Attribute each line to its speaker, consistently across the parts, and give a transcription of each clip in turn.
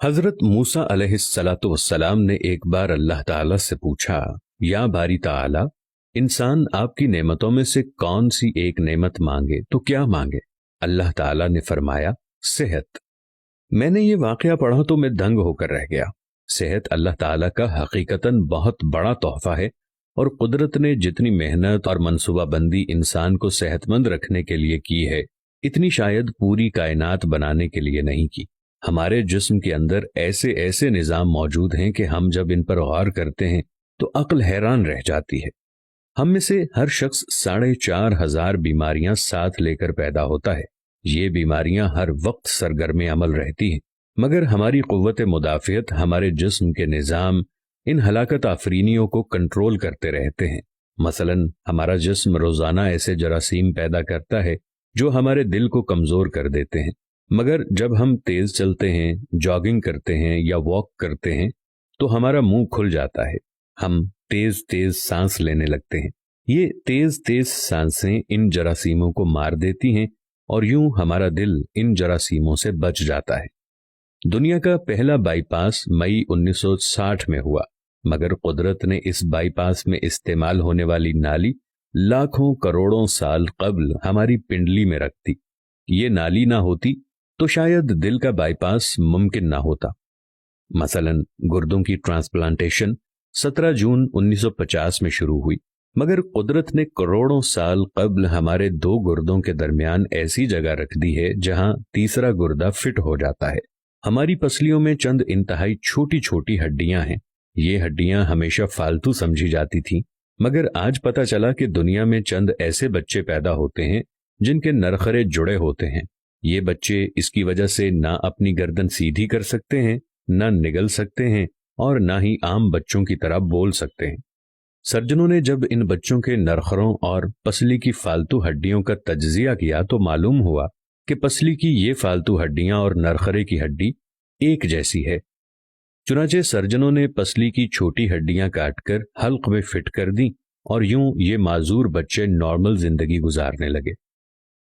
Speaker 1: حضرت موسیٰ علیہ الصلاۃ والسلام نے ایک بار اللہ تعالیٰ سے پوچھا، یا باری تعالیٰ، انسان آپ کی نعمتوں میں سے کون سی ایک نعمت مانگے تو کیا مانگے؟ اللہ تعالیٰ نے فرمایا، صحت۔ میں نے یہ واقعہ پڑھا تو میں دنگ ہو کر رہ گیا۔ صحت اللہ تعالیٰ کا حقیقتاً بہت بڑا تحفہ ہے، اور قدرت نے جتنی محنت اور منصوبہ بندی انسان کو صحت مند رکھنے کے لیے کی ہے، اتنی شاید پوری کائنات بنانے کے لیے نہیں کی۔ ہمارے جسم کے اندر ایسے ایسے نظام موجود ہیں کہ ہم جب ان پر غور کرتے ہیں تو عقل حیران رہ جاتی ہے۔ ہم میں سے ہر شخص 4,500 بیماریاں ساتھ لے کر پیدا ہوتا ہے۔ یہ بیماریاں ہر وقت سرگرم عمل رہتی ہیں، مگر ہماری قوت مدافعت ہمارے جسم کے نظام ان ہلاکت آفرینیوں کو کنٹرول کرتے رہتے ہیں۔ مثلا ہمارا جسم روزانہ ایسے جراثیم پیدا کرتا ہے جو ہمارے دل کو کمزور کر دیتے ہیں، مگر جب ہم تیز چلتے ہیں، جاگنگ کرتے ہیں یا واک کرتے ہیں تو ہمارا منہ کھل جاتا ہے، ہم تیز تیز سانس لینے لگتے ہیں۔ یہ تیز تیز سانسیں ان جراثیموں کو مار دیتی ہیں، اور یوں ہمارا دل ان جراثیموں سے بچ جاتا ہے۔ دنیا کا پہلا بائی پاس مئی 1960 میں ہوا، مگر قدرت نے اس بائی پاس میں استعمال ہونے والی نالی لاکھوں کروڑوں سال قبل ہماری پنڈلی میں رکھ دی۔ یہ نالی نہ ہوتی تو شاید دل کا بائی پاس ممکن نہ ہوتا۔ مثلا گردوں کی ٹرانسپلانٹیشن 17 جون 1950 میں شروع ہوئی، مگر قدرت نے کروڑوں سال قبل ہمارے 2 گردوں کے درمیان ایسی جگہ رکھ دی ہے جہاں تیسرا گردہ فٹ ہو جاتا ہے۔ ہماری پسلیوں میں چند انتہائی چھوٹی چھوٹی ہڈیاں ہیں۔ یہ ہڈیاں ہمیشہ فالتو سمجھی جاتی تھیں، مگر آج پتہ چلا کہ دنیا میں چند ایسے بچے پیدا ہوتے ہیں جن کے نرخرے جڑے ہوتے ہیں۔ یہ بچے اس کی وجہ سے نہ اپنی گردن سیدھی کر سکتے ہیں، نہ نگل سکتے ہیں، اور نہ ہی عام بچوں کی طرح بول سکتے ہیں۔ سرجنوں نے جب ان بچوں کے نرخروں اور پسلی کی فالتو ہڈیوں کا تجزیہ کیا تو معلوم ہوا کہ پسلی کی یہ فالتو ہڈیاں اور نرخرے کی ہڈی ایک جیسی ہے۔ چنانچہ سرجنوں نے پسلی کی چھوٹی ہڈیاں کاٹ کر حلق میں فٹ کر دیں، اور یوں یہ معذور بچے نارمل زندگی گزارنے لگے۔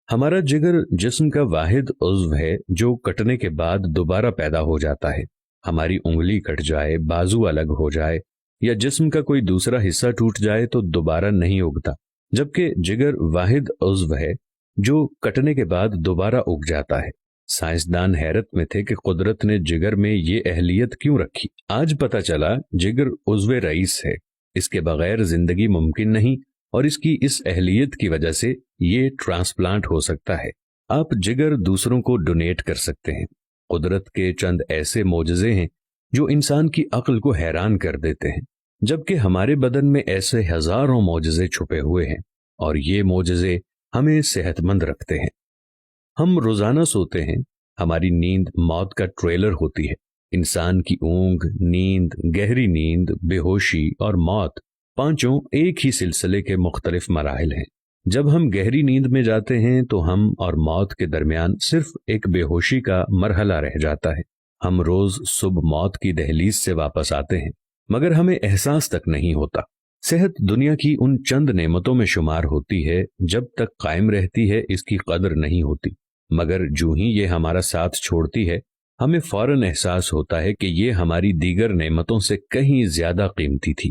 Speaker 1: ہمارا جگر جسم کا واحد عضو ہے جو کٹنے کے بعد دوبارہ پیدا ہو جاتا ہے۔ ہماری انگلی کٹ جائے، بازو الگ ہو جائے یا جسم کا کوئی دوسرا حصہ ٹوٹ جائے تو دوبارہ نہیں اگتا، جبکہ جگر واحد عضو ہے جو کٹنے کے بعد دوبارہ اگ جاتا ہے۔ سائنسدان حیرت میں تھے کہ قدرت نے جگر میں یہ اہلیت کیوں رکھی۔ آج پتہ چلا جگر عضو رئیس ہے، اس کے بغیر زندگی ممکن نہیں، اور اس کی اس اہلیت کی وجہ سے یہ ٹرانسپلانٹ ہو سکتا ہے۔ آپ جگر دوسروں کو ڈونیٹ کر سکتے ہیں۔ قدرت کے چند ایسے معجزے ہیں جو انسان کی عقل کو حیران کر دیتے ہیں، جبکہ ہمارے بدن میں ایسے ہزاروں معجزے چھپے ہوئے ہیں، اور یہ معجزے ہمیں صحت مند رکھتے ہیں۔ ہم روزانہ سوتے ہیں، ہماری نیند موت کا ٹریلر ہوتی ہے۔ انسان کی اونگ، نیند، گہری نیند، بے ہوشی اور موت، پانچوں ایک ہی سلسلے کے مختلف مراحل ہیں۔ جب ہم گہری نیند میں جاتے ہیں تو ہم اور موت کے درمیان صرف ایک بے ہوشی کا مرحلہ رہ جاتا ہے۔ ہم روز صبح موت کی دہلیز سے واپس آتے ہیں، مگر ہمیں احساس تک نہیں ہوتا۔ صحت دنیا کی ان چند نعمتوں میں شمار ہوتی ہے، جب تک قائم رہتی ہے اس کی قدر نہیں ہوتی، مگر جو ہی یہ ہمارا ساتھ چھوڑتی ہے ہمیں فوراً احساس ہوتا ہے کہ یہ ہماری دیگر نعمتوں سے کہیں زیادہ قیمتی تھی۔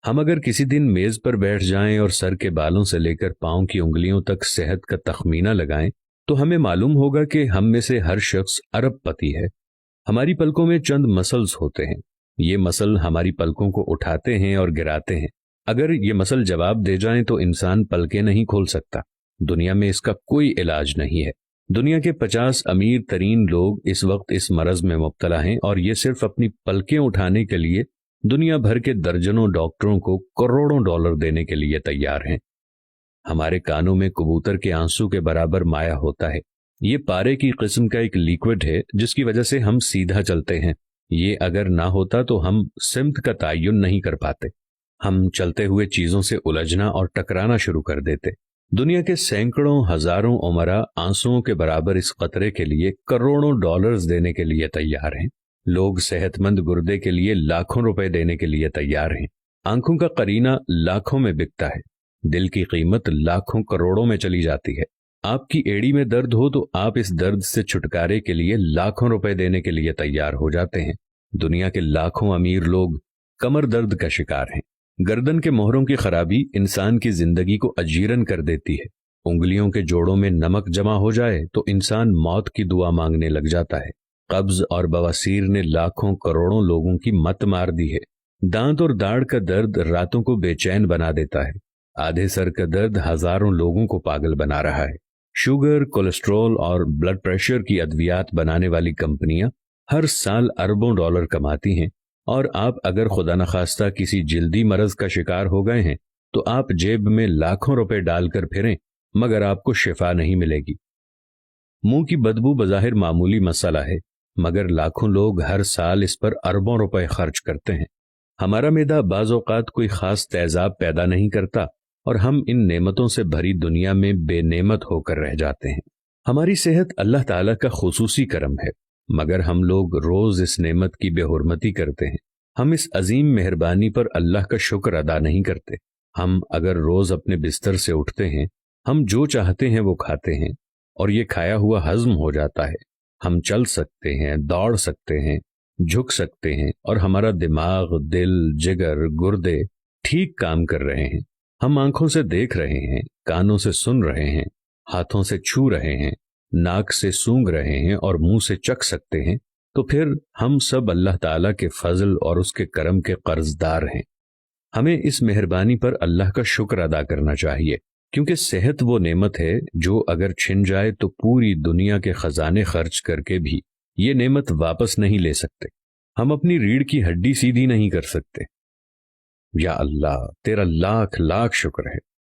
Speaker 1: ہم اگر کسی دن میز پر بیٹھ جائیں اور سر کے بالوں سے لے کر پاؤں کی انگلیوں تک صحت کا تخمینہ لگائیں تو ہمیں معلوم ہوگا کہ ہم میں سے ہر شخص ارب پتی ہے۔ ہماری پلکوں میں چند مسلز ہوتے ہیں، یہ مسل ہماری پلکوں کو اٹھاتے ہیں اور گراتے ہیں۔ اگر یہ مسل جواب دے جائیں تو انسان پلکیں نہیں کھول سکتا۔ دنیا میں اس کا کوئی علاج نہیں ہے۔ دنیا کے 50 امیر ترین لوگ اس وقت اس مرض میں مبتلا ہیں، اور یہ صرف اپنی پلکیں اٹھانے کے لیے دنیا بھر کے درجنوں ڈاکٹروں کو کروڑوں ڈالر دینے کے لیے تیار ہیں۔ ہمارے کانوں میں کبوتر کے آنسو کے برابر مایع ہوتا ہے۔ یہ پارے کی قسم کا ایک لیکوڈ ہے جس کی وجہ سے ہم سیدھا چلتے ہیں۔ یہ اگر نہ ہوتا تو ہم سمت کا تعین نہیں کر پاتے۔ ہم چلتے ہوئے چیزوں سے الجھنا اور ٹکرانا شروع کر دیتے۔ دنیا کے سینکڑوں ہزاروں عمرا آنسوؤں کے برابر اس قطرے کے لیے کروڑوں ڈالرز دینے کے لیے تیار ہیں۔ لوگ صحت مند گردے کے لیے لاکھوں روپے دینے کے لیے تیار ہیں۔ آنکھوں کا قرینہ لاکھوں میں بکتا ہے، دل کی قیمت لاکھوں کروڑوں میں چلی جاتی ہے۔ آپ کی ایڑی میں درد ہو تو آپ اس درد سے چھٹکارے کے لیے لاکھوں روپے دینے کے لیے تیار ہو جاتے ہیں۔ دنیا کے لاکھوں امیر لوگ کمر درد کا شکار ہیں۔ گردن کے مہروں کی خرابی انسان کی زندگی کو اجیرن کر دیتی ہے۔ انگلیوں کے جوڑوں میں نمک جمع ہو جائے تو انسان موت کی دعا مانگنے لگ جاتا ہے۔ قبض اور بواسیر نے لاکھوں کروڑوں لوگوں کی مت مار دی ہے۔ دانت اور داڑھ کا درد راتوں کو بے چین بنا دیتا ہے۔ آدھے سر کا درد ہزاروں لوگوں کو پاگل بنا رہا ہے۔ شوگر، کولیسٹرول اور بلڈ پریشر کی ادویات بنانے والی کمپنیاں ہر سال اربوں ڈالر کماتی ہیں، اور آپ اگر خدا نخواستہ کسی جلدی مرض کا شکار ہو گئے ہیں تو آپ جیب میں لاکھوں روپے ڈال کر پھریں مگر آپ کو شفا نہیں ملے گی۔ منہ کی بدبو بظاہر معمولی مسئلہ ہے، مگر لاکھوں لوگ ہر سال اس پر اربوں روپے خرچ کرتے ہیں۔ ہمارا معدہ بعض اوقات کوئی خاص تیزاب پیدا نہیں کرتا اور ہم ان نعمتوں سے بھری دنیا میں بے نعمت ہو کر رہ جاتے ہیں۔ ہماری صحت اللہ تعالیٰ کا خصوصی کرم ہے، مگر ہم لوگ روز اس نعمت کی بے حرمتی کرتے ہیں۔ ہم اس عظیم مہربانی پر اللہ کا شکر ادا نہیں کرتے۔ ہم اگر روز اپنے بستر سے اٹھتے ہیں، ہم جو چاہتے ہیں وہ کھاتے ہیں اور یہ کھایا ہوا ہضم ہو جاتا ہے۔ ہم چل سکتے ہیں، دوڑ سکتے ہیں، جھک سکتے ہیں، اور ہمارا دماغ، دل، جگر، گردے ٹھیک کام کر رہے ہیں۔ ہم آنکھوں سے دیکھ رہے ہیں، کانوں سے سن رہے ہیں، ہاتھوں سے چھو رہے ہیں، ناک سے سونگھ رہے ہیں اور منہ سے چکھ سکتے ہیں، تو پھر ہم سب اللہ تعالیٰ کے فضل اور اس کے کرم کے قرض دار ہیں۔ ہمیں اس مہربانی پر اللہ کا شکر ادا کرنا چاہیے، کیونکہ صحت وہ نعمت ہے جو اگر چھن جائے تو پوری دنیا کے خزانے خرچ کر کے بھی یہ نعمت واپس نہیں لے سکتے۔ ہم اپنی ریڑھ کی ہڈی سیدھی نہیں کر سکتے۔ یا اللہ، تیرا لاکھ لاکھ شکر ہے